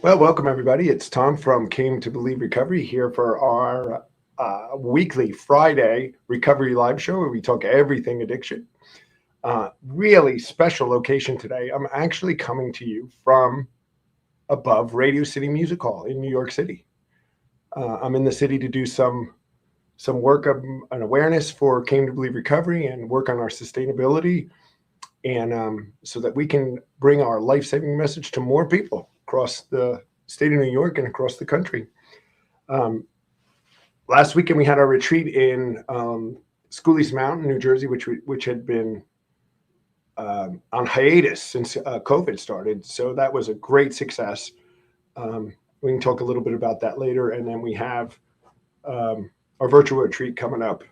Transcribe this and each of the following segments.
Well, welcome everybody. It's Tom from Came to Believe Recovery here for our weekly Friday recovery live show where we talk everything addiction. Really special location today. I'm actually coming to you from above Radio City Music Hall in New York City. I'm in the city to do some work of an awareness for Came to Believe Recovery and work on our sustainability, and so that we can bring our life-saving message to more people across the state of New York and across the country. Last weekend we had our retreat in Schoolies Mountain, New Jersey, which had been on hiatus since COVID started. So that was a great success. We can talk a little bit about that later, and then we have our virtual retreat coming up,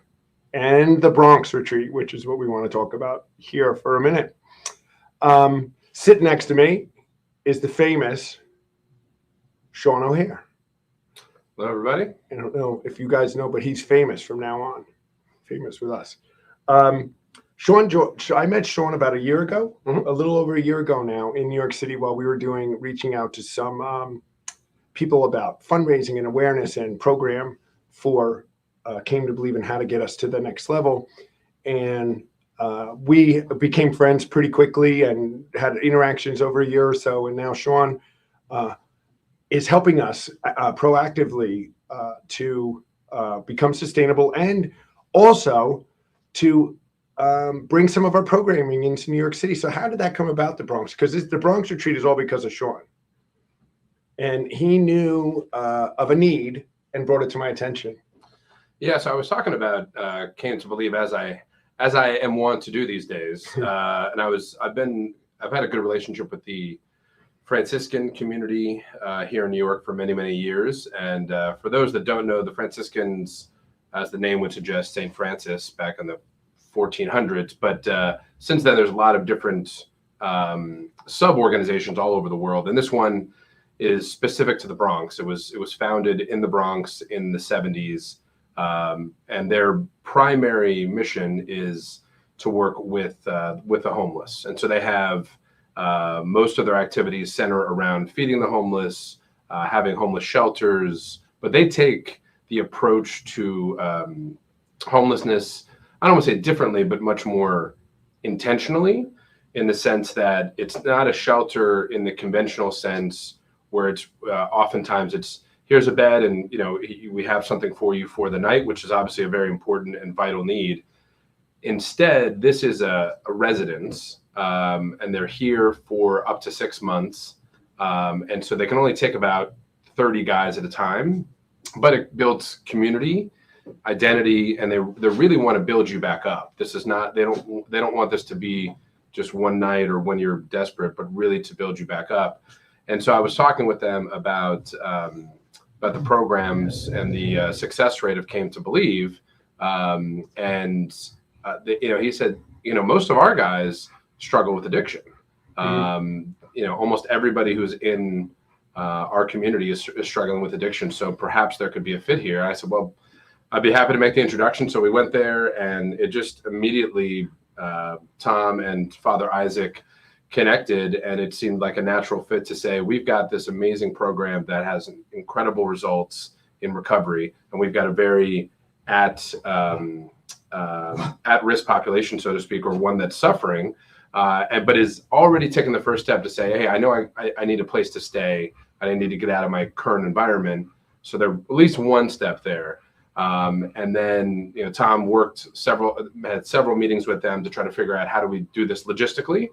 and the Bronx retreat, which is what we want to talk about here for a minute. Sitting next to me is the famous Sean O'Hare. Hello, everybody. I don't know if you guys know, but he's famous from now on. Famous with us. Sean, I met Sean about a year ago, a little over a year ago now, in New York City while we were reaching out to some people about fundraising and awareness and program for Came to Believe and how to get us to the next level. And we became friends pretty quickly and had interactions over a year or so. And now Sean is helping us proactively to become sustainable and also to bring some of our programming into New York City. So how did that come about, the Bronx? Because the Bronx retreat is all because of Sean. And he knew of a need and brought it to my attention. Yeah, so I was talking about Came to Believe as I am wont to do these days, and I've had a good relationship with the Franciscan community here in New York for many years. And for those that don't know, the Franciscans, as the name would suggest, St. Francis back in the 1400s. But since then, there's a lot of different sub-organizations all over the world, and this one is specific to the Bronx. It was founded in the Bronx in the 70s. And their primary mission is to work with the homeless. And so they have most of their activities center around feeding the homeless, having homeless shelters, but they take the approach to homelessness, I don't want to say differently, but much more intentionally, in the sense that it's not a shelter in the conventional sense where it's oftentimes it's here's a bed and we have something for you for the night, which is obviously a very important and vital need. Instead, this is a residence, and they're here for up to 6 months, and so they can only take about 30 guys at a time, but it builds community, identity, and they really want to build you back up. This is not, they don't want this to be just one night or when you're desperate, but really to build you back up. And so I was talking with them about the programs and the success rate of Came to Believe. He said, most of our guys struggle with addiction. Almost everybody who's in our community is struggling with addiction. So perhaps there could be a fit here. I said, well, I'd be happy to make the introduction. So we went there, and it just immediately, Tom and Father Isaac connected, and it seemed like a natural fit to say, we've got this amazing program that has incredible results in recovery, and we've got a very at-risk population, so to speak, or one that's suffering, but is already taking the first step to say, hey, I know I need a place to stay. I need to get out of my current environment. So they're at least one step there. And then, Tom had several meetings with them to try to figure out how do we do this logistically.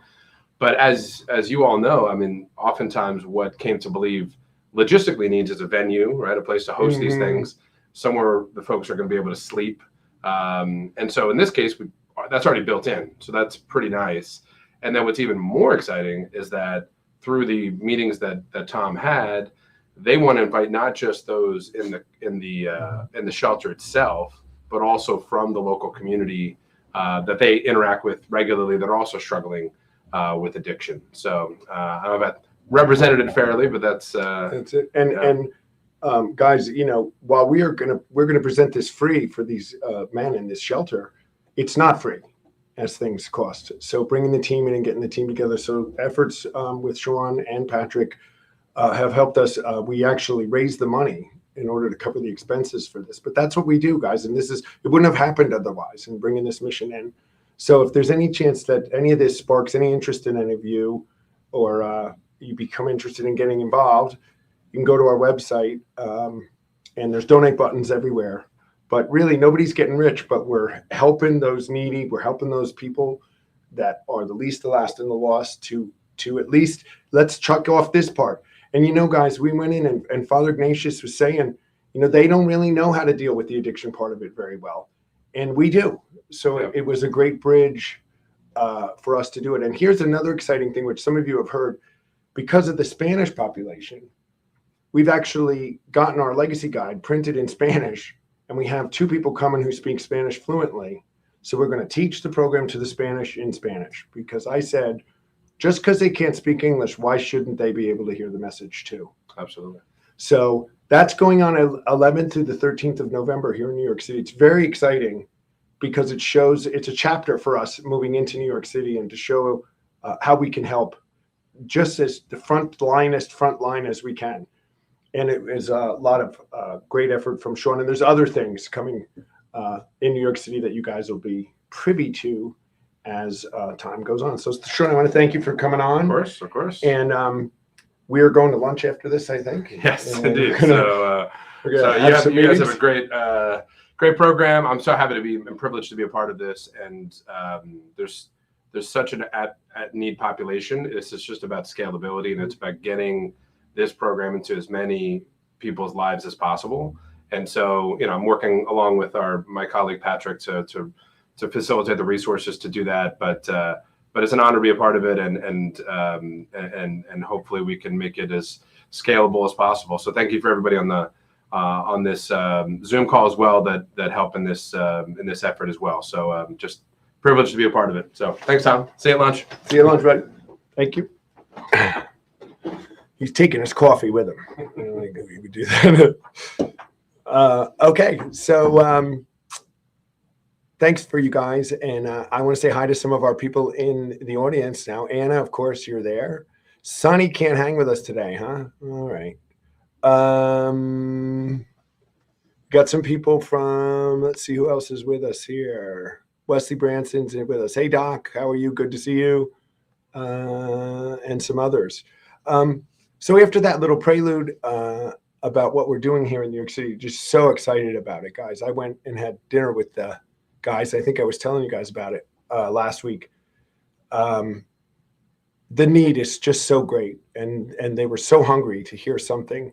But as you all know, I mean, oftentimes what Came to Believe logistically needs is a venue, right? A place to host these things, somewhere the folks are going to be able to sleep. And so in this case, that's already built in. So that's pretty nice. And then what's even more exciting is that through the meetings that Tom had, they want to invite not just those in the shelter itself, but also from the local community that they interact with regularly that are also struggling with addiction. So I don't know if I represented it fairly, but that's it. And guys, while we're gonna present this free for these men in this shelter, it's not free, as things cost. So bringing the team in and getting the team together. So efforts with Sean and Patrick have helped us. We actually raised the money in order to cover the expenses for this. But that's what we do, guys. And it wouldn't have happened otherwise in bringing this mission in. So if there's any chance that any of this sparks any interest in any of you, or you become interested in getting involved, you can go to our website, and there's donate buttons everywhere. But really, nobody's getting rich, but we're helping those needy. We're helping those people that are the least, the last, and the lost to at least let's chuck off this part. And, guys, we went in and Father Ignatius was saying, they don't really know how to deal with the addiction part of it very well. And we do. So it was a great bridge for us to do it. And here's another exciting thing, which some of you have heard. Because of the Spanish population, we've actually gotten our legacy guide printed in Spanish. And we have 2 people coming who speak Spanish fluently. So we're going to teach the program to the Spanish in Spanish. Because I said, just because they can't speak English, why shouldn't they be able to hear the message too? Absolutely. So that's going on 11th through the 13th of November here in New York City. It's very exciting because it's a chapter for us moving into New York City and to show how we can help just as the front line as we can. And it is a lot of great effort from Sean. And there's other things coming in New York City that you guys will be privy to as time goes on. So Sean, I want to thank you for coming on. Of course. And we are going to lunch after this, I think. Yes, indeed. So you guys have a great program. I'm so happy to be and privileged to be a part of this. And there's such an at need population. This is just about scalability, and it's about getting this program into as many people's lives as possible. And so, I'm working along with my colleague Patrick to facilitate the resources to do that. But it's an honor to be a part of it, and hopefully we can make it as scalable as possible. So thank you for everybody on this Zoom call as well that help in this effort as well. So just privileged to be a part of it. So thanks, Tom. See you at lunch. See you at lunch, buddy. Thank you. He's taking his coffee with him. I don't think we would do that. Okay, so thanks for you guys. And I want to say hi to some of our people in the audience now. Anna, of course, you're there. Sonny can't hang with us today, huh? All right. Got some people from, let's see who else is with us here. Wesley Branson's with us. Hey, Doc, how are you? Good to see you. And some others. So after that little prelude about what we're doing here in New York City, just so excited about it, guys. I went and had dinner with the guys. I think I was telling you guys about it last week. The need is just so great. And they were so hungry to hear something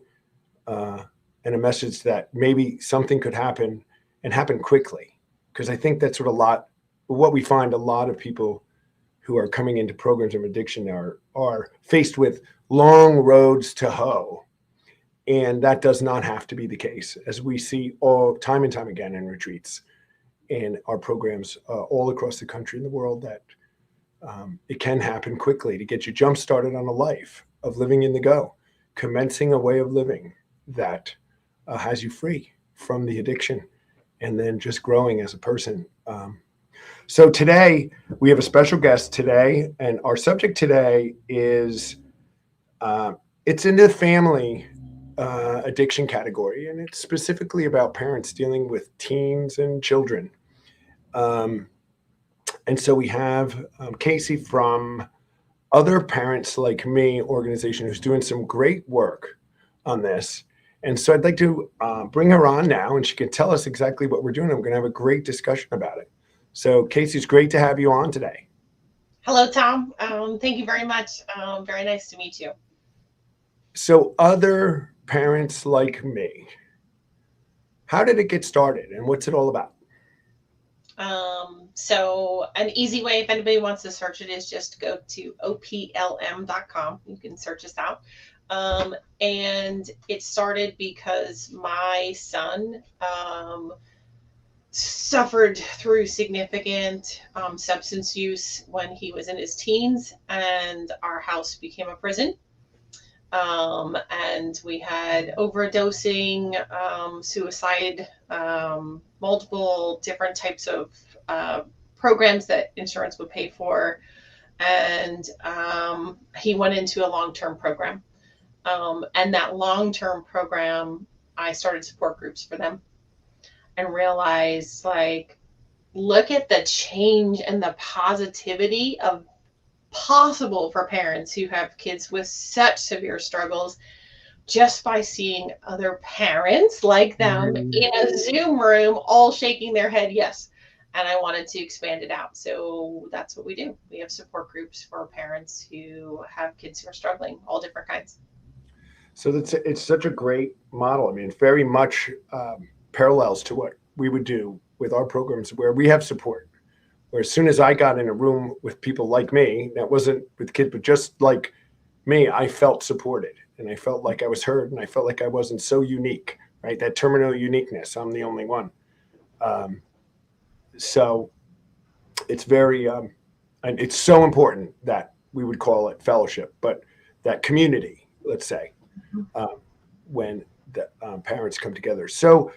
and a message that maybe something could happen and happen quickly. Because I think that's what we find a lot of people who are coming into programs of addiction are faced with long roads to hoe. And that does not have to be the case, as we see all time and time again in retreats and our programs all across the country and the world, that it can happen quickly to get you jump started on a life of living in the go, commencing a way of living that has you free from the addiction and then just growing as a person. So today we have a special guest today, and our subject today is it's in the family addiction category, and it's specifically about parents dealing with teens and children. And so we have Casie from Other Parents Like Me organization, who's doing some great work on this. And so I'd like to bring her on now, and she can tell us exactly what we're doing. And we're going to have a great discussion about it. So Casie, it's great to have you on today. Hello, Tom. Thank you very much. Very nice to meet you. So Other Parents Like Me, how did it get started and what's it all about? So an easy way, if anybody wants to search it, is just go to oplm.com. You can search us out. And it started because my son suffered through significant substance use when he was in his teens, and our house became a prison. And we had overdosing, suicide, multiple different types of programs that insurance would pay for. And he went into a long-term program. And that long-term program, I started support groups for them and realized, like, look at the change and the positivity of possible for parents who have kids with such severe struggles just by seeing other parents like them in a Zoom room all shaking their head yes. And I wanted to expand it out. So that's what we do. We have support groups for parents who have kids who are struggling, all different kinds. So it's such a great model. I mean, it very much parallels to what we would do with our programs where we have support. Where as soon as I got in a room with people like me, that wasn't with kids, but just like me, I felt supported and I felt like I was heard and I felt like I wasn't so unique, right? That terminal uniqueness, I'm the only one. So it's very, and it's so important that we would call it fellowship, but that community, let's say, when the parents come together. So,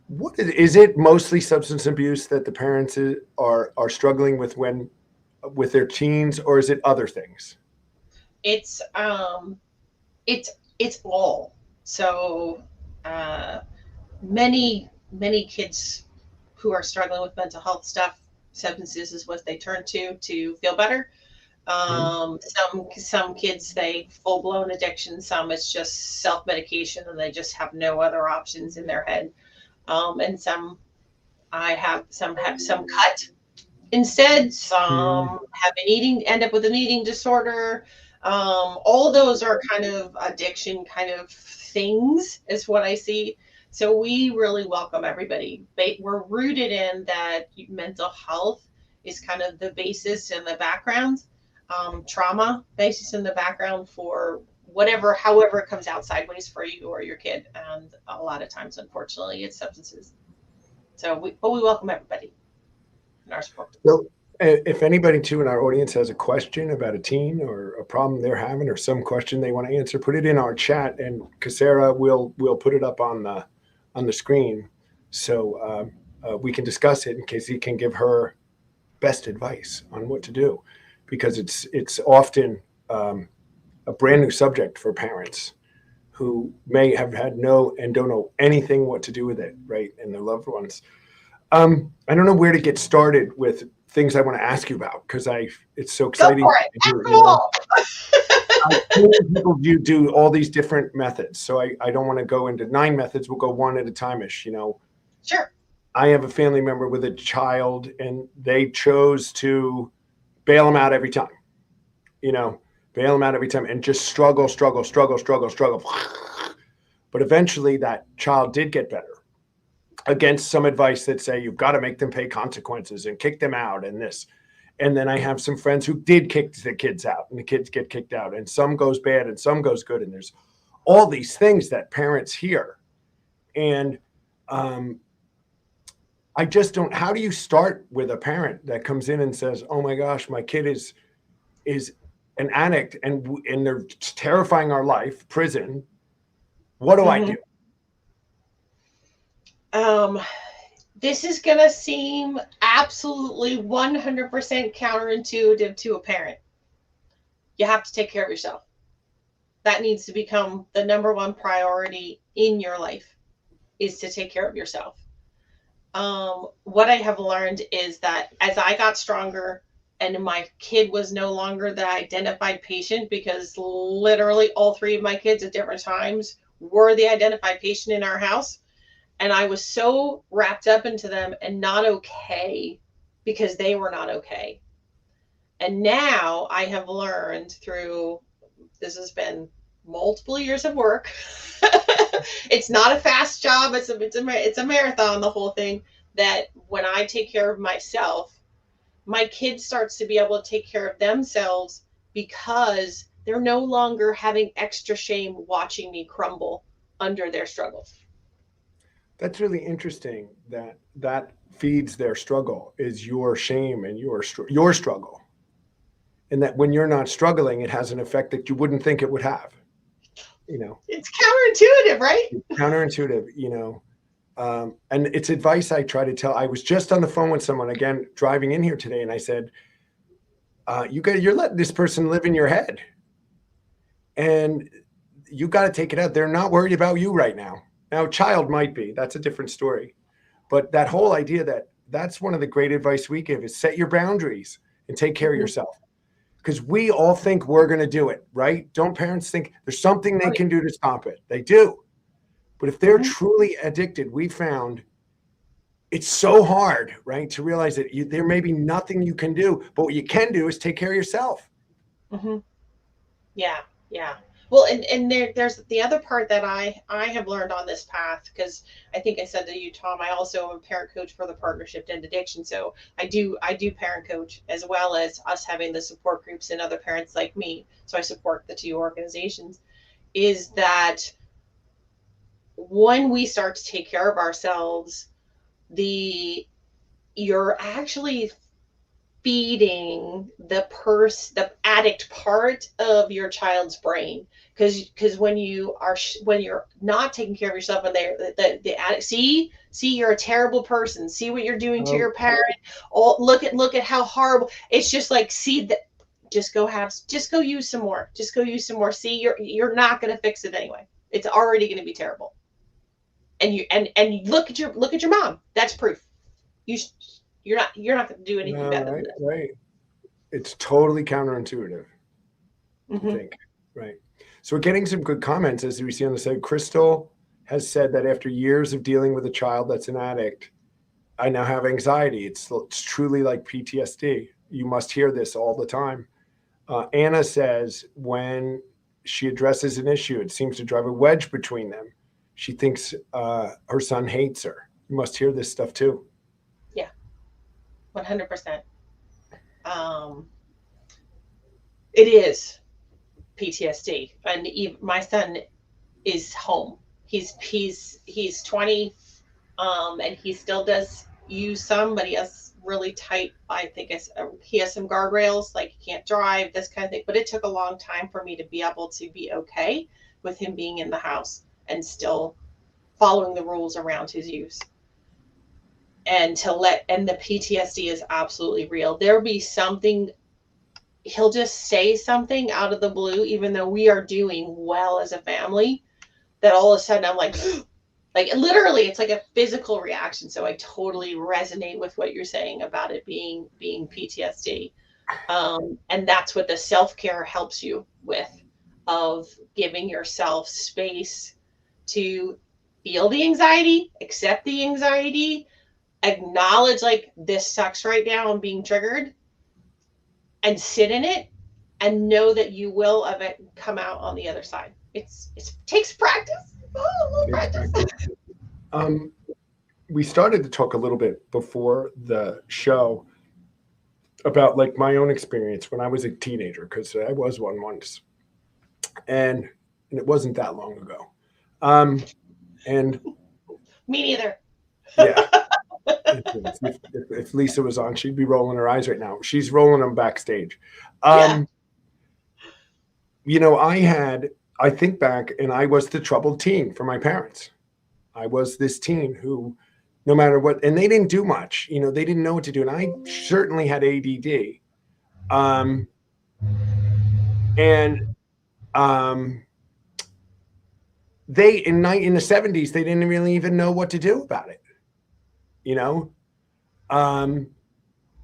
what is it mostly substance abuse that the parents are struggling with when with their teens, or is it other things? It's it's all. So many kids who are struggling with mental health stuff, substances is what they turn to feel better. Some kids, they full blown addiction. Some it's just self medication and they just have no other options in their head. And some have some cut instead. Some have an end up with an eating disorder. All those are kind of addiction kind of things is what I see. So we really welcome everybody. We're rooted in that mental health is kind of the basis and the background, trauma basis in the background for however it comes out sideways for you or your kid. And a lot of times, unfortunately, it's substances. So we welcome everybody in our support. So if anybody too in our audience has a question about a teen or a problem they're having or some question they want to answer, put it in our chat and Cassera will put it up on the screen so we can discuss it in case he can give her best advice on what to do, because it's often a brand new subject for parents who may have had and don't know anything what to do with it, right, and their loved ones. I don't know where to get started with things I want to ask you about because it's so exciting. Go for it. People do all these different methods, so I don't want to go into 9 methods. We'll go one at a time-ish. Sure. I have a family member with a child, and they chose to bail him out every time. Bail him out every time, and just struggle. But eventually, that child did get better. Against some advice that say you've got to make them pay consequences and kick them out and this. And then I have some friends who did kick the kids out and the kids get kicked out and some goes bad and some goes good. And there's all these things that parents hear. And I just don't, how do you start with a parent that comes in and says, oh my gosh, my kid is an addict and they're terrifying our life, prison. What do I do? This is going to seem absolutely 100% counterintuitive to a parent. You have to take care of yourself. That needs to become the number one priority in your life, is to take care of yourself. What I have learned is that as I got stronger and my kid was no longer the identified patient, because literally all 3 of my kids at different times were the identified patient in our house. And I was so wrapped up into them and not okay because they were not okay. And now I have learned through, this has been multiple years of work. It's not a fast job. It's a marathon, the whole thing, that when I take care of myself, my kid starts to be able to take care of themselves because they're no longer having extra shame watching me crumble under their struggles. That's really interesting that feeds their struggle is your shame and your struggle. And that when you're not struggling, it has an effect that you wouldn't think it would have. It's counterintuitive, right? It's counterintuitive, and it's advice I try to tell. I was just on the phone with someone again, driving in here today. And I said, you're letting this person live in your head. and you got to take it out. They're not worried about you right now. Now, a child might be. That's a different story. But that whole idea that's one of the great advice we give is set your boundaries and take care of yourself. Because we all think we're going to do it, right? Don't parents think there's something they can do to stop it? They do. But if they're truly addicted, we found it's so hard, right, to realize that there may be nothing you can do. But what you can do is take care of yourself. Mm-hmm. Yeah, yeah. Well, and there's the other part that I have learned on this path, because I think I said to you, Tom, I also am a parent coach for the Partnership to End Addiction. So I do parent coach, as well as us having the support groups and other parents like me. So I support the two organizations. Is that when we start to take care of ourselves, you're actually feeding the addict part of your child's brain, because when you're not taking care of yourself, and the addict, see you're a terrible person, see what you're doing to your parent, oh, look at how horrible. It's just like, see that, just go use some more, see, you're not going to fix it anyway, it's already going to be terrible. And look at your mom, that's proof. You're not going to do anything better than that. Right. It's totally counterintuitive, I think. Right. So we're getting some good comments, as we see on the side. Crystal has said that after years of dealing with a child that's an addict, I now have anxiety. It's truly like PTSD. You must hear this all the time. Anna says when she addresses an issue, it seems to drive a wedge between them. She thinks her son hates her. You must hear this stuff too. 100%. It is PTSD, and my son is home. He's 20, and he still does use some, but he has really tight. I think he has some guardrails, like he can't drive, this kind of thing. But it took a long time for me to be able to be okay with him being in the house and still following the rules around his use. And the PTSD is absolutely real. There'll be something, he'll just say something out of the blue, even though we are doing well as a family, that all of a sudden I'm like literally, it's like a physical reaction. So I totally resonate with what you're saying about it being PTSD. And that's what the self-care helps you with, of giving yourself space to feel the anxiety, accept the anxiety, acknowledge, like, this sucks right now, I'm being triggered, and sit in it, and know that you will of it come out on the other side. It takes practice. Practice. We started to talk a little bit before the show about, like, my own experience when I was a teenager, because I was one once, and it wasn't that long ago. And me neither. Yeah. If Lisa was on, she'd be rolling her eyes right now. She's rolling them backstage. You know, I think back, and I was the troubled teen for my parents. I was this teen who, no matter what, and they didn't do much, you know, they didn't know what to do. And I certainly had ADD. They, in the 70s, they didn't really even know what to do about it. You know,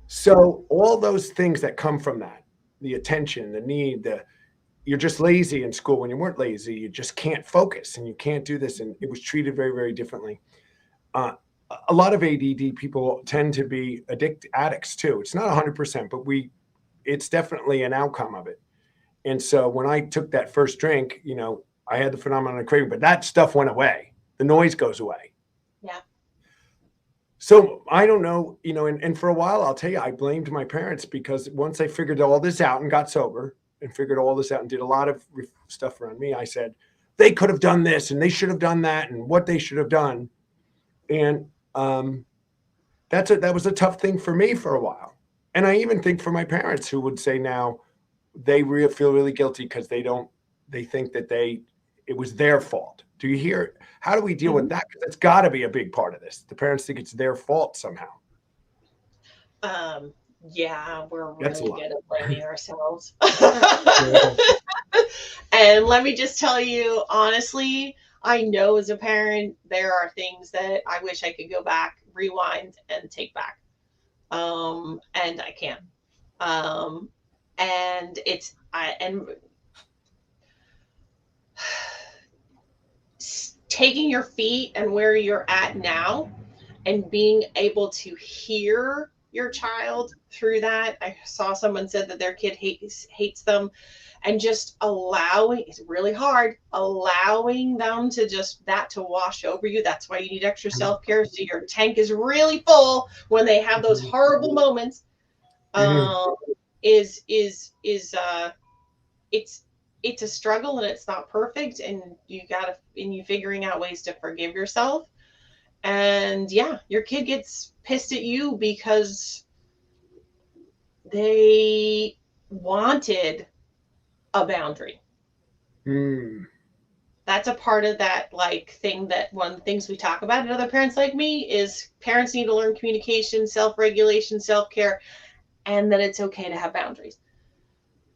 so all those things that come from that, the attention, the need, you're just lazy in school when you weren't lazy, you just can't focus and you can't do this. And it was treated very, very differently. A lot of ADD people tend to be addicts too. It's not 100%, but it's definitely an outcome of it. And so when I took that first drink, you know, I had the phenomenon of craving, but that stuff went away. The noise goes away. Yeah. So I don't know, you know, and for a while, I'll tell you, I blamed my parents, because once I figured all this out and got sober and figured all this out and did a lot of stuff around me, I said, they could have done this and they should have done that and what they should have done. And that was a tough thing for me for a while. And I even think for my parents, who would say now they feel really guilty because they think that it was their fault. Do you hear? How do we deal with that? Because that's got to be a big part of this. The parents think it's their fault somehow. Yeah, we're really good at blaming ourselves. And let me just tell you, honestly, I know as a parent, there are things that I wish I could go back, rewind, and take back. And I can't. Um, and it's, I, and taking your feet and where you're at now and being able to hear your child through that. I saw someone said that their kid hates them, and just allowing, it's really hard, allowing them to just that to wash over you. That's why you need extra self-care, so your tank is really full when they have those horrible moments. um is it's a struggle, and it's not perfect, and you figuring out ways to forgive yourself. And yeah, your kid gets pissed at you because they wanted a boundary. Mm. That's a part of that, like, thing that one of the things we talk about at Other Parents Like Me is parents need to learn communication, self-regulation, self-care, and that it's okay to have boundaries.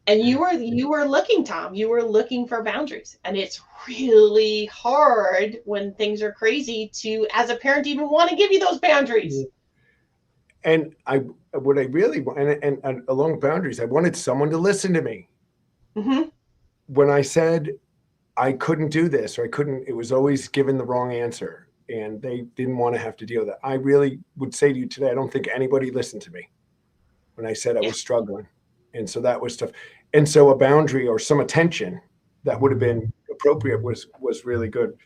And you were looking, Tom, you were looking for boundaries. And it's really hard when things are crazy to, as a parent, even want to give you those boundaries. And what I really want, and along boundaries, I wanted someone to listen to me. Mm-hmm. When I said I couldn't do this, or I couldn't, it was always given the wrong answer, and they didn't want to have to deal with that. I really would say to you today, I don't think anybody listened to me when I said I was struggling. And so that was tough. And so a boundary or some attention that would have been appropriate was really good.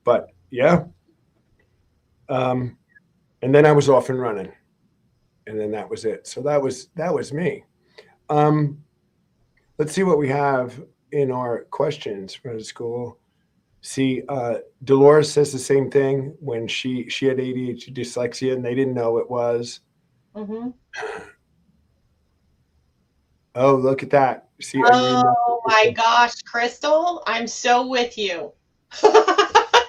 But yeah. And then I was off and running. And then that was it. So that was me. Let's see what we have in our questions from the school. See, Dolores says the same thing when she had ADHD, dyslexia, and they didn't know it was. Mm-hmm. Oh, look at that. See, oh my gosh, Crystal, I'm so with you. That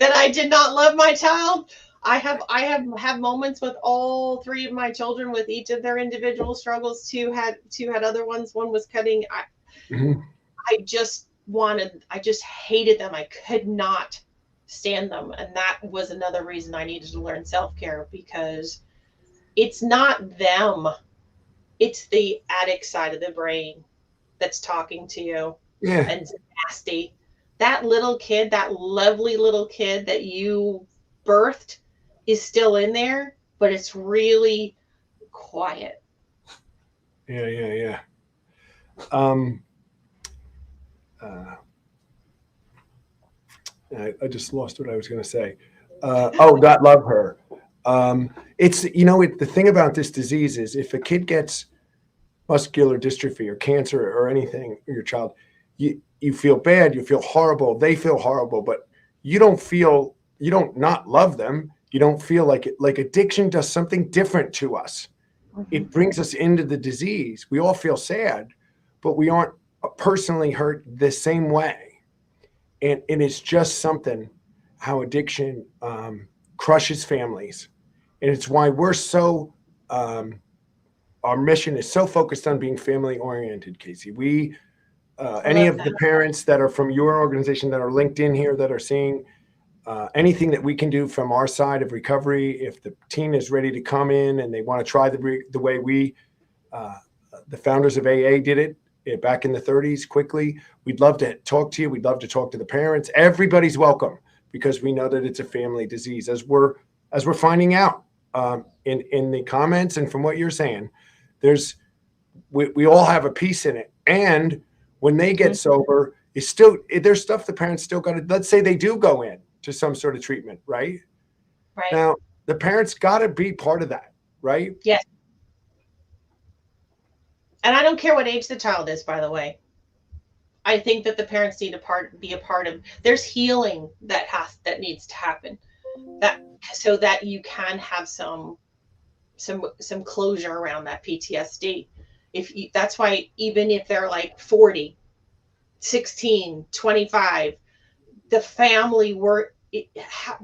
I did not love my child. I have moments with all three of my children with each of their individual struggles. Two had other ones. One was cutting. I just hated them. I could not stand them. And that was another reason I needed to learn self-care, because it's not them. It's the addict side of the brain that's talking to you. Yeah. And it's nasty. That little kid, that lovely little kid that you birthed, is still in there, but it's really quiet. Yeah. I just lost what I was going to say. God love her. It's, the thing about this disease is if a kid gets muscular dystrophy or cancer or anything, or your child, you feel bad, you feel horrible, they feel horrible, but you don't not love them. You don't feel like it. Like addiction does something different to us. Mm-hmm. It brings us into the disease. We all feel sad, but we aren't personally hurt the same way. And it's just something how addiction crushes families. And it's why we're so, our mission is so focused on being family oriented, Casie. We, any of the parents that are from your organization that are linked in here that are seeing anything that we can do from our side of recovery, if the teen is ready to come in and they want to try the way we, the founders of AA did it back in the 30s quickly, we'd love to talk to you. We'd love to talk to the parents. Everybody's welcome, because we know that it's a family disease, as we're finding out in the comments and from what you're saying. We all have a piece in it. And when they get sober, there's stuff the parents still got to, let's say they do go in to some sort of treatment, right? Right. Now, the parents got to be part of that, right? Yes. And I don't care what age the child is, by the way. I think that the parents need to be a part of, there's healing that needs to happen, that so that you can have some closure around that PTSD. That's why even if they're like 40, 16, 25, the family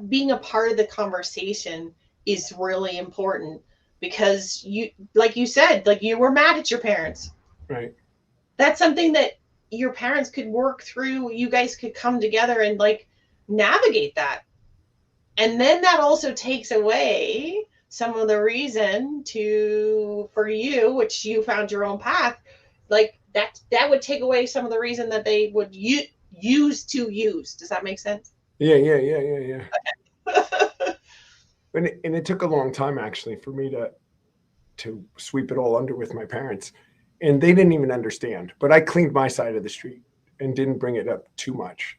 being a part of the conversation is really important, because like you said, like you were mad at your parents. Right. That's something that your parents could work through, you guys could come together and like navigate that. And then that also takes away some of the reason for you, which you found your own path, like that would take away some of the reason that they would use. Does that make sense? Yeah. And it took a long time actually for me to sweep it all under with my parents, and they didn't even understand. But I cleaned my side of the street and didn't bring it up too much.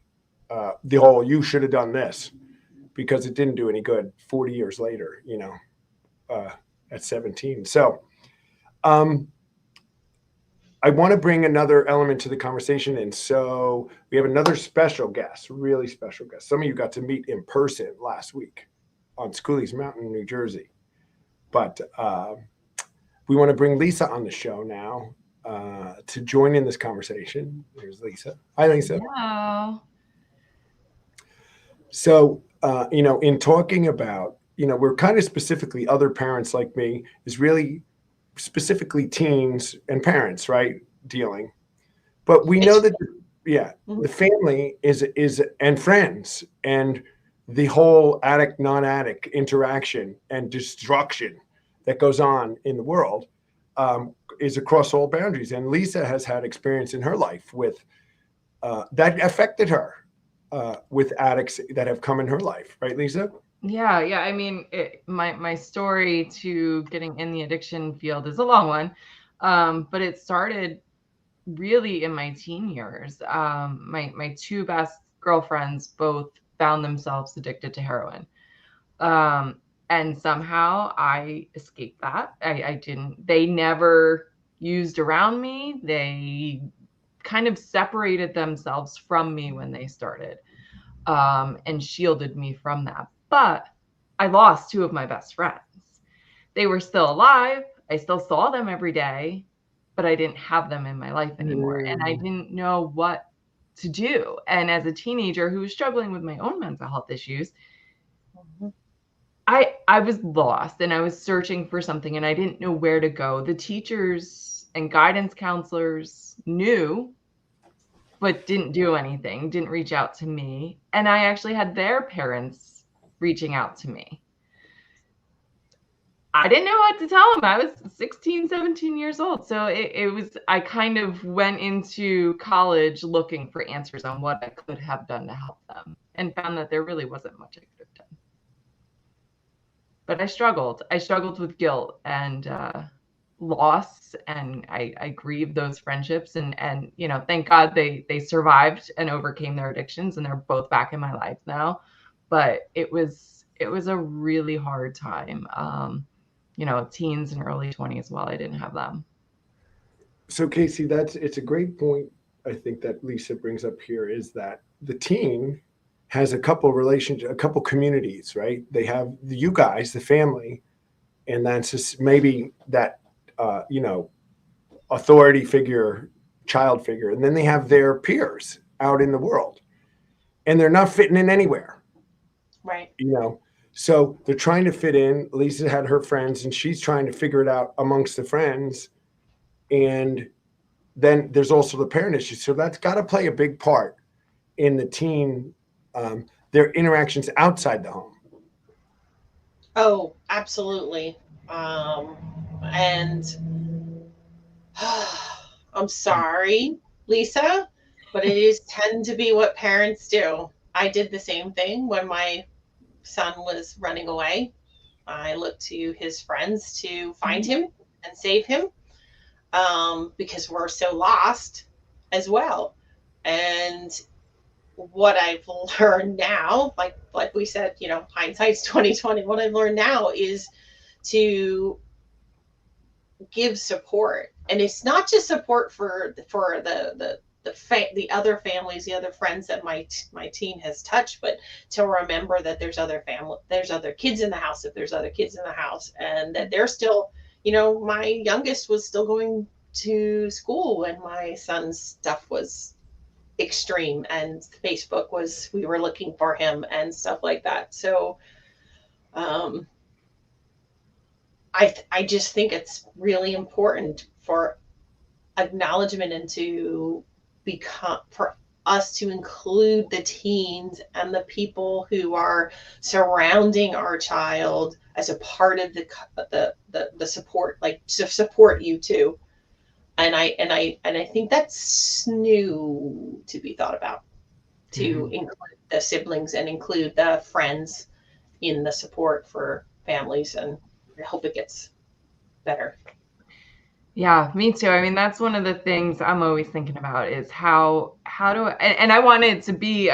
The whole "you should have done this," because it didn't do any good 40 years later, at 17. So I want to bring another element to the conversation. And so we have another special guest, really special guest. Some of you got to meet in person last week on Schooley's Mountain, New Jersey. But we want to bring Lisa on the show now to join in this conversation. There's Lisa. Hi, Lisa. Hello. So, in talking about, we're kind of specifically other parents like me is really specifically teens and parents, right? Dealing. But we know that, the family is and friends and the whole addict, non-addict interaction and destruction that goes on in the world is across all boundaries. And Lisa has had experience in her life with that affected her with addicts that have come in her life, right, Lisa? Yeah. I mean, my story to getting in the addiction field is a long one, but it started really in my teen years. My two best girlfriends both found themselves addicted to heroin. And somehow I escaped that. I didn't, they never used around me. They kind of separated themselves from me when they started, and shielded me from that. But I lost two of my best friends. They were still alive. I still saw them every day, but I didn't have them in my life anymore. And I didn't know what to do. And as a teenager who was struggling with my own mental health issues, I was lost and I was searching for something and I didn't know where to go. The teachers and guidance counselors knew, but didn't do anything, didn't reach out to me. And I actually had their parents reaching out to me. I didn't know what to tell them. I was 16, 17 years old. So I kind of went into college looking for answers on what I could have done to help them and found that there really wasn't much I could have done. But I struggled. I struggled with guilt and loss, and I grieved those friendships. And thank God they survived and overcame their addictions, and they're both back in my life now. But it was a really hard time. Teens and early 20s while I didn't have them. So Casie, it's a great point. I think that Lisa brings up here is that the teen has a couple relationships, a couple communities, right? They have you guys, the family, and that's just maybe that, authority figure, child figure. And then they have their peers out in the world and they're not fitting in anywhere. Right. So they're trying to fit in. Lisa had her friends and she's trying to figure it out amongst the friends. And then there's also the parent issue. So that's got to play a big part in the teen, their interactions outside the home. Oh, absolutely. And I'm sorry, Lisa, but it is tend to be what parents do. I did the same thing when my son was running away. I looked to his friends to find him and save him, because we're so lost as well. And what I've learned now, like we said, hindsight's 2020. What I've learned now is to give support, and it's not just support for the other families, the other friends that my teen has touched, but to remember that there's other kids in the house, if there's other kids in the house, and that they're still, my youngest was still going to school when my son's stuff was extreme, and Facebook we were looking for him and stuff like that. So I just think it's really important for acknowledgement and to for us to include the teens and the people who are surrounding our child as a part of the support, like to support you too. And I think that's new to be thought about, to include the siblings and include the friends in the support for families. And I hope it gets better. Yeah, me too. I mean, that's one of the things I'm always thinking about is how do I, and I wanted to be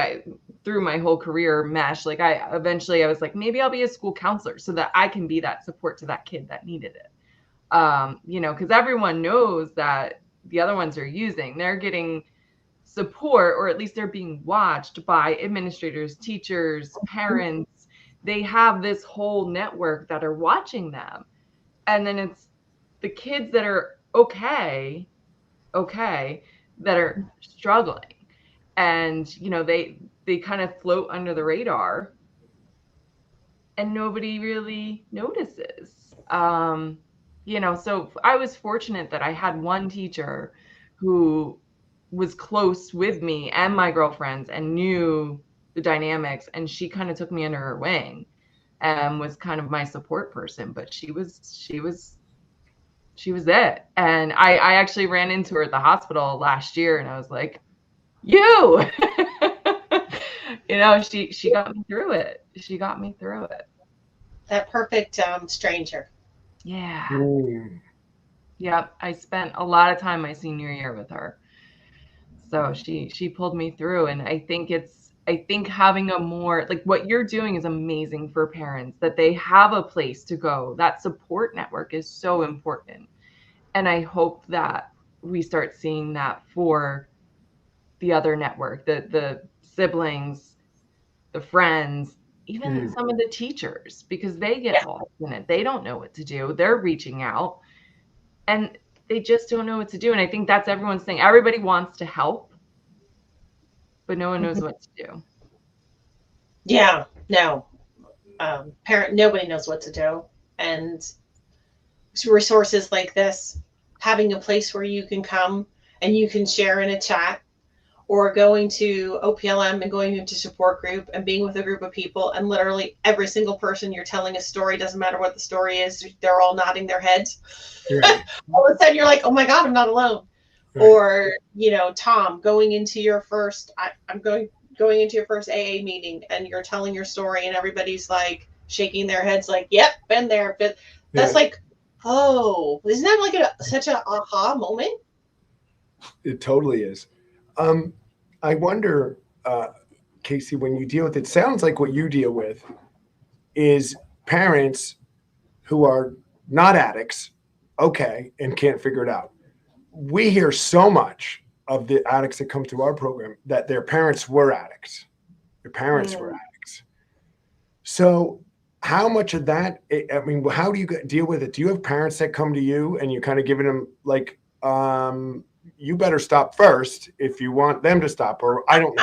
through my whole career mesh. Like I was like, maybe I'll be a school counselor so that I can be that support to that kid that needed it. Because everyone knows that the other ones are using, they're getting support, or at least they're being watched by administrators, teachers, parents. They have this whole network that are watching them. And then it's the kids that are okay, that are struggling. And, they kind of float under the radar and nobody really notices. So I was fortunate that I had one teacher who was close with me and my girlfriends and knew the dynamics, and she kind of took me under her wing and was kind of my support person. But she was it. And I actually ran into her at the hospital last year, and I was like, you she got me through it. That perfect stranger. Yeah. Yep. I spent a lot of time my senior year with her. So she pulled me through. And I think having a more, like what you're doing is amazing for parents, that they have a place to go. That support network is so important. And I hope that we start seeing that for the other network, the siblings, the friends, even some of the teachers, because they get lost in it. They don't know what to do. They're reaching out and they just don't know what to do. And I think that's everyone's thing. Everybody wants to help, but no one knows what to do. Yeah, no. Nobody knows what to do. And resources like this, having a place where you can come and you can share in a chat, or going to OPLM and going into support group and being with a group of people, and literally every single person you're telling a story, doesn't matter what the story is, they're all nodding their heads. Right. All of a sudden you're like, oh my God, I'm not alone. Right. Or, Tom, going into your first, I'm going into your first AA meeting, and you're telling your story and everybody's like shaking their heads like, yep, been there. But that's like, oh, isn't that like such an aha moment? It totally is. I wonder, Casie, when you deal with it, sounds like what you deal with is parents who are not addicts, and can't figure it out. We hear so much of the addicts that come through our program that their parents were addicts. Their parents were addicts. So how much of that, how do you deal with it? Do you have parents that come to you and you're kind of giving them like, you better stop first if you want them to stop, or I don't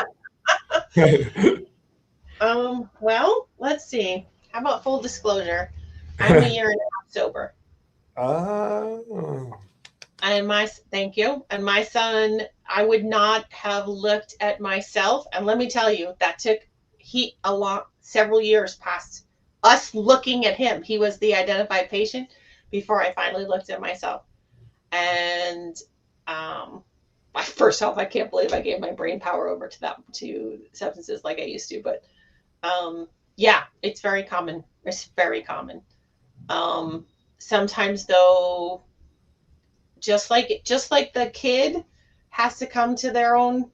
know. Well, let's see. How about full disclosure? I'm a year and a half sober. Oh. And thank you. And my son, I would not have looked at myself. And let me tell you, that took several years past us looking at him. He was the identified patient before I finally looked at myself. And first off, I can't believe I gave my brain power over to substances like I used to. But it's very common. It's very common. Sometimes though, just like the kid has to come to their own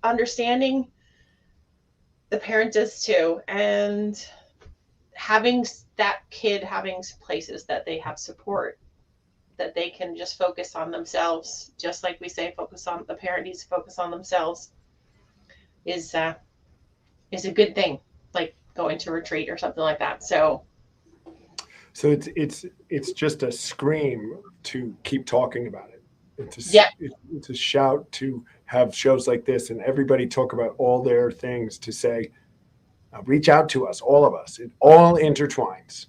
understanding, the parent does too. And having that kid having places that they have support, that they can just focus on themselves, just like we say, the parent needs to focus on themselves, is a good thing, like going to retreat or something like that. So it's just a scream to keep talking about it. It's a shout to have shows like this and everybody talk about all their things, to say, reach out to us, all of us. It all intertwines.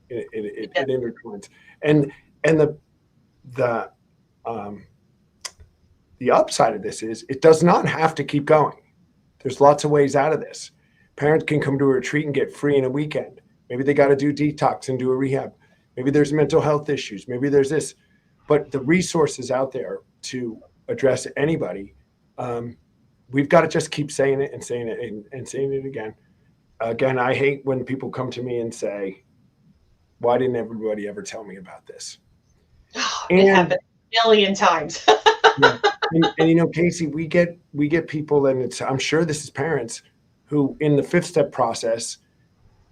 It intertwines. And the upside of this is it does not have to keep going. There's lots of ways out of this. Parents can come to a retreat and get free in a weekend. Maybe they got to do detox and do a rehab. Maybe there's mental health issues. Maybe there's this. But the resources out there to address anybody, we've got to just keep saying it and saying it and saying it again. Again, I hate when people come to me and say, why didn't everybody ever tell me about this? It happened a million times. Yeah. And you know, Casie, we get people, and I'm sure this is parents who in the 5th step process,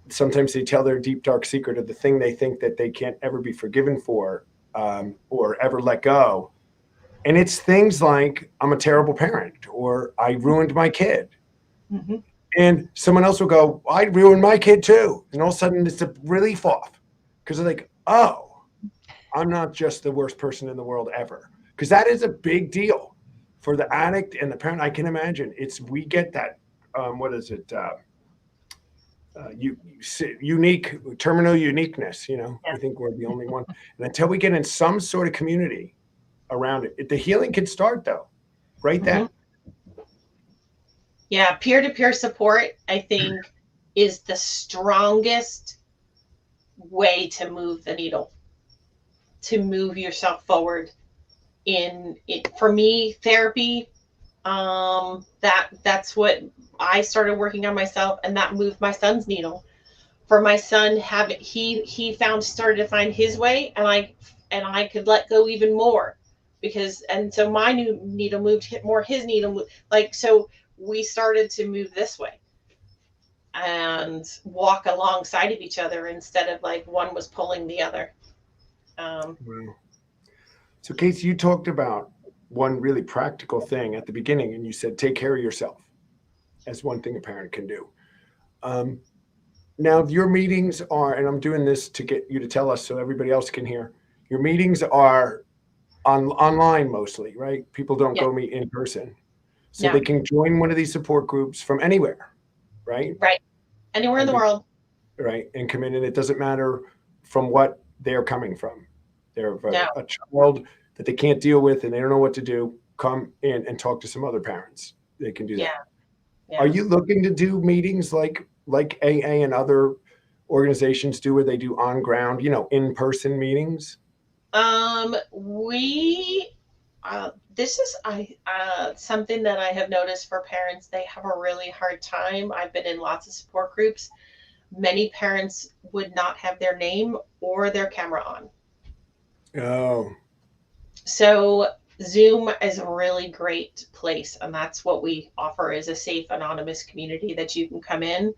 sometimes they tell their deep, dark secret of the thing they think that they can't ever be forgiven for, or ever let go. And it's things like, I'm a terrible parent, or I ruined my kid. Mm-hmm. And someone else will go, I ruined my kid too. And all of a sudden it's a relief off, because they're like, oh, I'm not just the worst person in the world ever. Because that is a big deal for the addict and the parent. I can imagine we get that, what is it? Unique terminal uniqueness, you know. Yeah. I think we're the only one. And until we get in some sort of community around it, the healing can start though, right then. Yeah, peer-to-peer support, I think, is the strongest way to move the needle, to move yourself forward. For me, therapy, that's what I started working on myself, and that moved my son's needle. For my son, he started to find his way, and I could let go even more, so my new needle moved more, his needle, so we started to move this way and walk alongside of each other instead of like one was pulling the other. Wow. So Casie, you talked about one really practical thing at the beginning, and you said, take care of yourself as one thing a parent can do. Now your meetings are, and I'm doing this to get you to tell us so everybody else can hear, your meetings are online mostly, right? People don't go meet in person. So they can join one of these support groups from anywhere, right? Right. Anywhere in the world. Right. And come in, and it doesn't matter from what they're coming from. They're a child that they can't deal with and they don't know what to do. Come in and talk to some other parents. They can do that. Yeah. Are you looking to do meetings like AA and other organizations do, where they do on ground, in-person meetings? This is something that I have noticed for parents. They have a really hard time. I've been in lots of support groups. Many parents would not have their name or their camera on. Oh. So Zoom is a really great place, and that's what we offer, is a safe, anonymous community that you can come in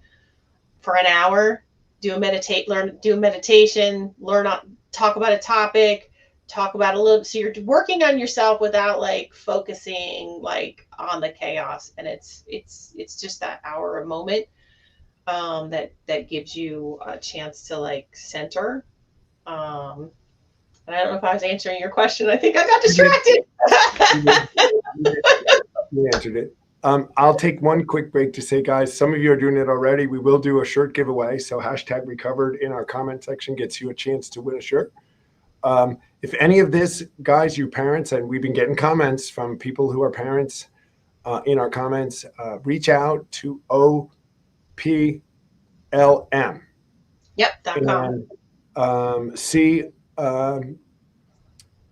for an hour, do a meditation, talk about a topic, talk about a little, so you're working on yourself without like focusing like on the chaos. And it's just that hour, a moment, that gives you a chance to like center. And I don't know if I was answering your question. I think I got distracted. You answered it. I'll take one quick break to say, guys, some of you are doing it already. We will do a shirt giveaway. So #recovered in our comment section gets you a chance to win a shirt. If any of this, guys, you parents, and we've been getting comments from people who are parents in our comments, reach out to OPLM. Yep.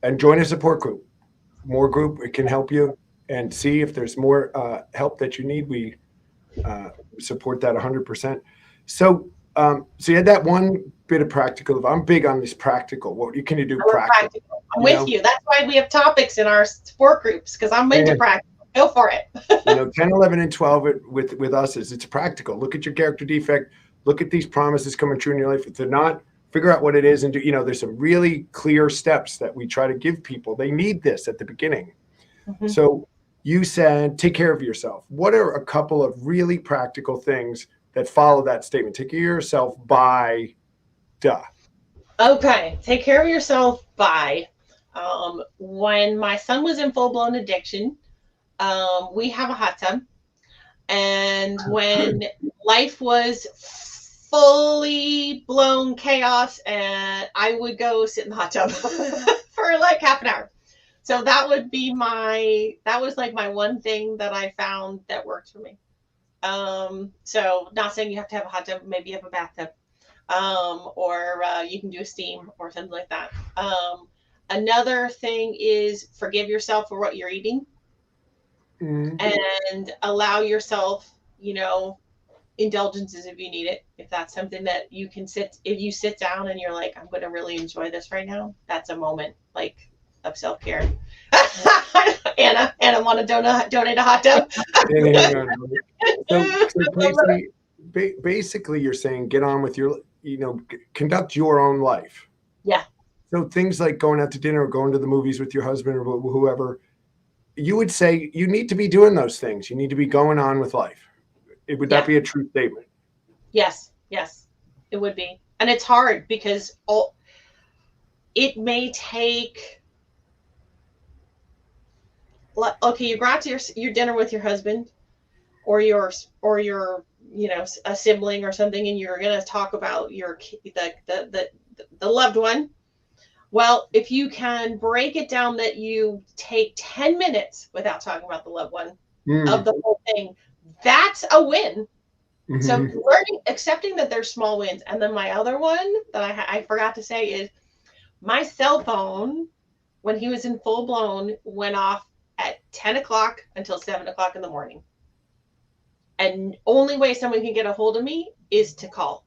And join a support group. More group, it can help you, and see if there's more help that you need. We support that 100%. So you had that one bit of practical. I'm big on this practical. What can you do practical? I'm with you. That's why we have topics in our support groups, because I'm into practical. Go for it. 10, 11, and 12 with us is it's practical. Look at your character defect. Look at these promises coming true in your life. If they're not, figure out what it is and do. There's some really clear steps that we try to give people. They need this at the beginning. Mm-hmm. So you said, take care of yourself. What are a couple of really practical things that follow that statement? Take care of yourself by Okay. Take care of yourself by, when my son was in full-blown addiction, we have a hot tub. And when life was fully blown chaos, and I would go sit in the hot tub for like half an hour. So that would be that was like my one thing that I found that worked for me. So not saying you have to have a hot tub, maybe you have a bathtub, or you can do a steam or something like that. Another thing is forgive yourself for what you're eating and allow yourself, indulgences if you need it. If that's something that you can if you sit down and you're like, I'm going to really enjoy this right now, that's a moment like of self-care. Anna want to donate a hot tub? So basically you're saying get on with your, conduct your own life. Yeah. So things like going out to dinner or going to the movies with your husband or whoever, you would say you need to be doing those things. You need to be going on with life. Would that be a true statement? Yes, it would be. And it's hard because it may take, okay, you go out to your dinner with your husband or your a sibling or something, and you're going to talk about the loved one. Well, if you can break it down that you take 10 minutes without talking about the loved one of the whole thing, that's a win. Mm-hmm. So accepting that there's small wins. And then my other one that I forgot to say is my cell phone, when he was in full blown, went off at 10 o'clock until 7 o'clock in the morning. And only way someone can get a hold of me is to call.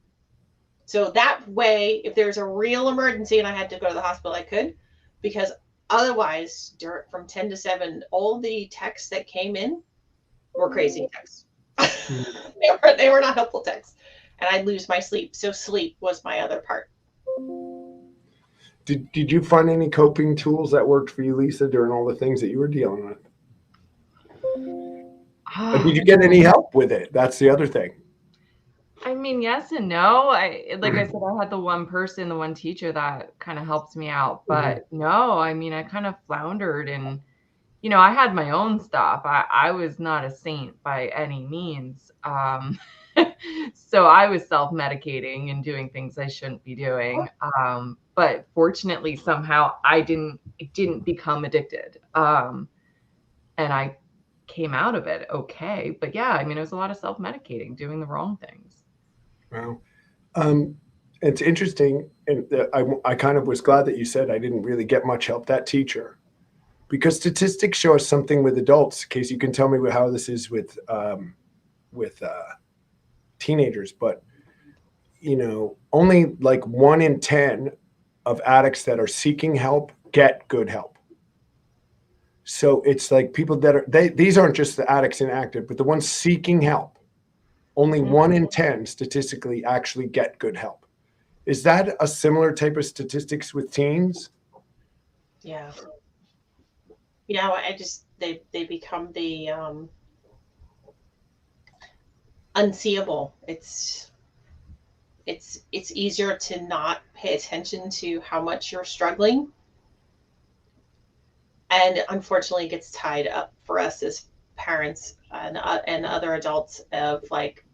So that way, if there's a real emergency and I had to go to the hospital, I could, because otherwise, from 10 to 7, all the texts that came in were crazy texts. They were not helpful texts, and I'd lose my sleep. So sleep was my other part. Did you find any coping tools that worked for you, Lisa, during all the things that you were dealing with? Did you get any help with it? That's the other thing. I mean, yes and no. Like I said, I had the one teacher that kind of helped me out. But no, I mean, I kind of floundered and, I had my own stuff. I was not a saint by any means. So I was self-medicating and doing things I shouldn't be doing. But fortunately, somehow it didn't become addicted. And I came out of it okay. But yeah, I mean, it was a lot of self-medicating, doing the wrong things. Wow. It's interesting. And I kind of was glad that you said I didn't really get much help, that teacher, because statistics show us something with adults. Casie, you can tell me how this is with teenagers, but only like 1 in 10 of addicts that are seeking help get good help. So it's like people that these aren't just the addicts inactive, but the ones seeking help. Only 1 in 10 statistically actually get good help. Is that a similar type of statistics with teens? Yeah. They become the unseeable. It's easier to not pay attention to how much you're struggling. And unfortunately it gets tied up for us as parents and other adults of like,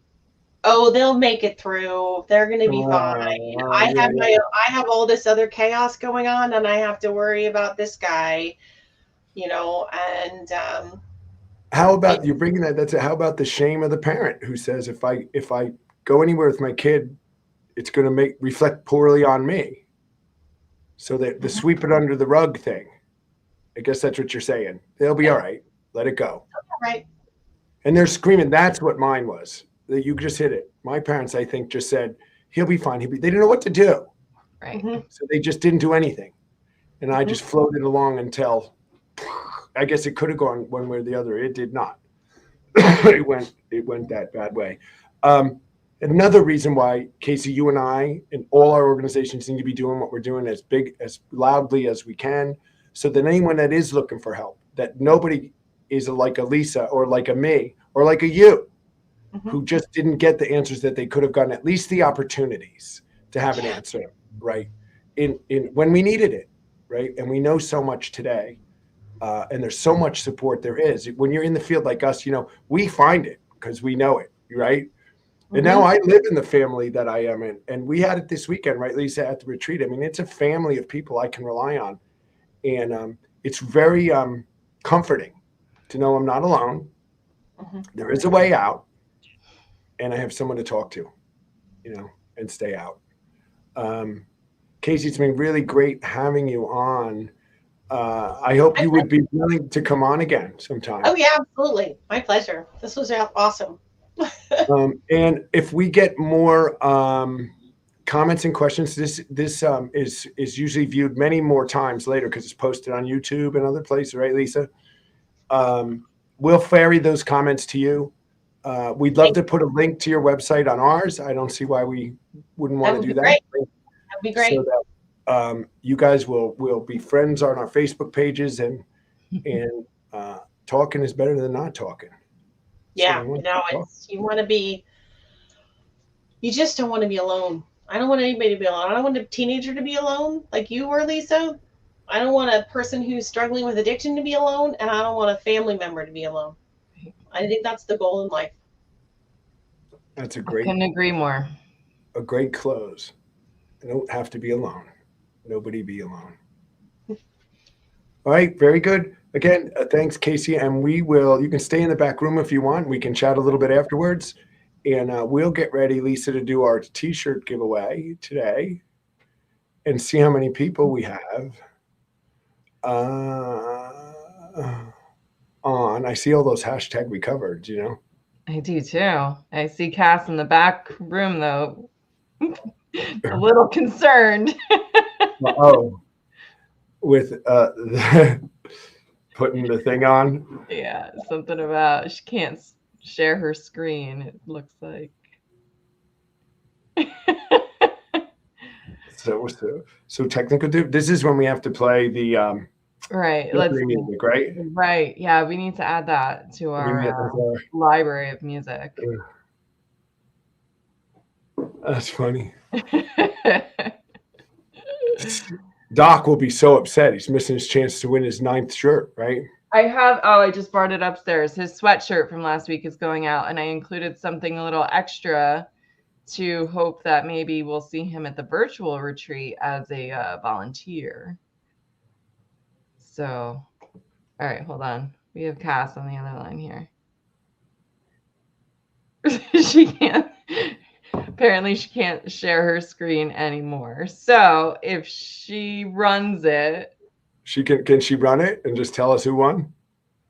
oh, they'll make it through. They're going to be fine. I have all this other chaos going on, and I have to worry about this guy, and how about you bringing that? How about the shame of the parent who says, if I go anywhere with my kid, it's going to reflect poorly on me. So that the sweep it under the rug thing. I guess that's what you're saying. They'll be all right. Let it go. All right. And they're screaming. That's what mine was. You just hit it. My parents, I think, just said, he'll be fine. They didn't know what to do. Right. So they just didn't do anything. And I just floated along until, I guess it could have gone one way or the other. It did not. It went that bad way. Another reason why, Casie, you and I and all our organizations need to be doing what we're doing as loudly as we can, so that anyone that is looking for help, that nobody is like a Lisa or like a me or like a you, who just didn't get the answers that they could have gotten, at least the opportunities to have an answer, right? In when we needed it, right? And we know so much today, and there's so much support there is. When you're in the field like us, we find it because we know it, right? And now I live in the family that I am in, and we had it this weekend, right, Lisa, at the retreat. I mean, it's a family of people I can rely on. And it's very comforting to know I'm not alone. There is a way out, and I have someone to talk to, and stay out. Casie, it's been really great having you on. I hope you would be willing to come on again sometime. Oh yeah, absolutely. My pleasure. This was awesome. And if we get more comments and questions, this is usually viewed many more times later because it's posted on YouTube and other places, right, Lisa? We'll ferry those comments to you. We'd love to put a link to your website on ours. I don't see why we wouldn't want to do that. That'd be great. So that you guys will be friends on our Facebook pages, and talking is better than not talking. Yeah, you just don't want to be alone. I don't want anybody to be alone. I don't want a teenager to be alone like you were, Lisa. I don't want a person who's struggling with addiction to be alone, and I don't want a family member to be alone. I think that's the goal in life. That's I couldn't agree more. A great close. I don't have to be alone. Nobody be alone. All right, very good. Again, thanks, Casie. And you can stay in the back room if you want. We can chat a little bit afterwards. And we'll get ready, Lisa, to do our t-shirt giveaway today and see how many people we have on. I see all those hashtag we covered, I do too. I see Cass in the back room, though. A little concerned. With putting the thing on. Yeah, something about she can't share her screen, it looks like. So technical. This is when we have to play the right. music, right? Right. Yeah, we need to add that to our library of music. That's funny. Doc will be so upset. He's missing his chance to win his 9th shirt, right? I just brought it upstairs. His sweatshirt from last week is going out, and I included something a little extra to hope that maybe we'll see him at the virtual retreat as a volunteer. So, all right, hold on. We have Cass on the other line here. Apparently she can't share her screen anymore. So if she runs it. Can she run it and just tell us who won?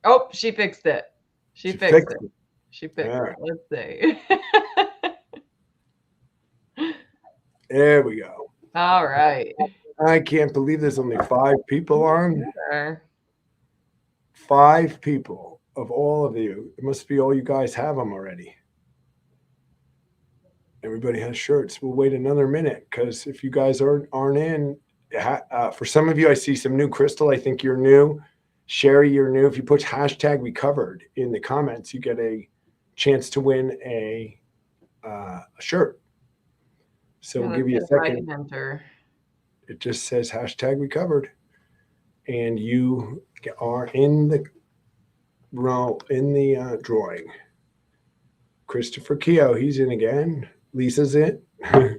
Oh, she fixed it. She fixed it. She fixed it. Let's see. There we go. All right. I can't believe there's only 5 people on. Sure. 5 people of all of you. It must be all you guys have them already. Everybody has shirts. We'll wait another minute because if you guys aren't in, for some of you, I see some new. Crystal, I think you're new. Sherry, you're new. If you put hashtag we covered in the comments, you get a chance to win a shirt. So we'll give you a second. It just says hashtag we covered, and you are in the drawing. Christopher Keogh, he's in again. Lisa's in. Yes.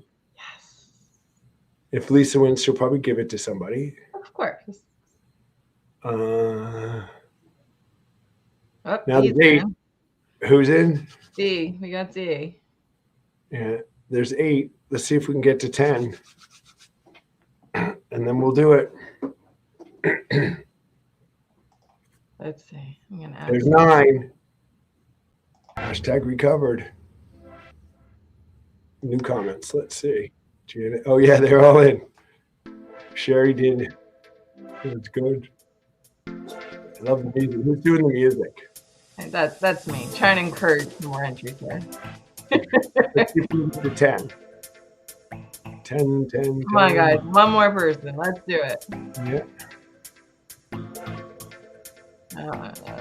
If Lisa wins, she'll probably give it to somebody. Of course. Now the D. Who's in? D. We got D. Yeah, there's 8. Let's see if we can get to 10. And then we'll do it. Let's see. I'm gonna add. There's 9. Hashtag recovered. New comments. Let's see. Janet. Oh yeah, they're all in. Sherry did. That's good. I love the music. Who's doing the music? That's me. Trying to encourage more entries there. Let's see if we get to 10. 10. Come on, guys. One more person. Let's do it. Yeah.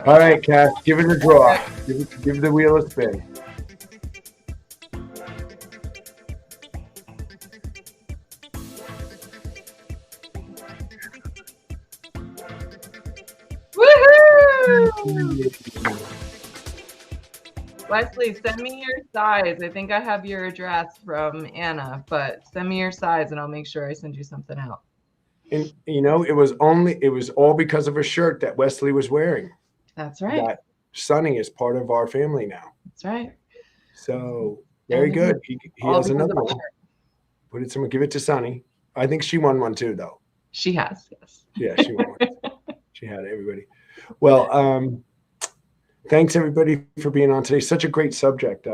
All right, Cass. Give it a draw. Give the wheel a spin. Wesley, send me your size. I think I have your address from Anna, but send me your size and I'll make sure I send you something out. And it was all because of a shirt that Wesley was wearing. That's right. That Sonny is part of our family now. That's right. So very good. He has another one. Put it somewhere. Give it to Sonny. I think she won one too, though. She has, yes. Yeah, she won one. She had everybody. Well, thanks everybody for being on today. Such a great subject.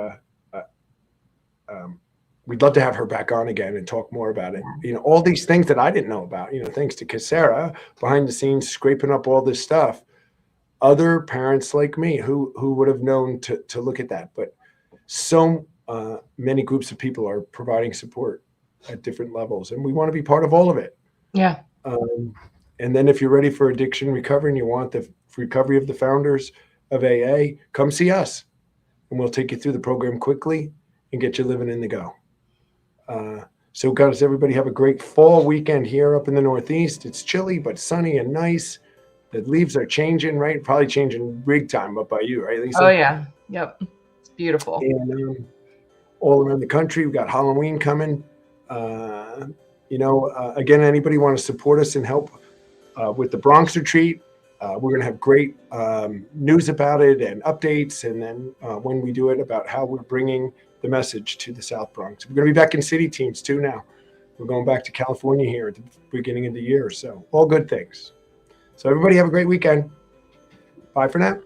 We'd love to have her back on again and talk more about it. All these things that I didn't know about, thanks to Casera behind the scenes, scraping up all this stuff. Other parents like me who would have known to look at that. But so many groups of people are providing support at different levels, and we want to be part of all of it. Yeah. And then if you're ready for addiction recovery and you want the recovery of the founders of AA, come see us, and we'll take you through the program quickly and get you living in the go. So guys, everybody have a great fall weekend here up in the Northeast. It's chilly, but sunny and nice. The leaves are changing, right? Probably changing big time up by you, right, Lisa? Oh, yeah. Yep. It's beautiful. And all around the country, we've got Halloween coming. Again, anybody want to support us and help with the Bronx retreat? We're going to have great news about it and updates. And then when we do it, about how we're bringing the message to the South Bronx. We're going to be back in city teams too now. We're going back to California here at the beginning of the year. So all good things. So everybody have a great weekend. Bye for now.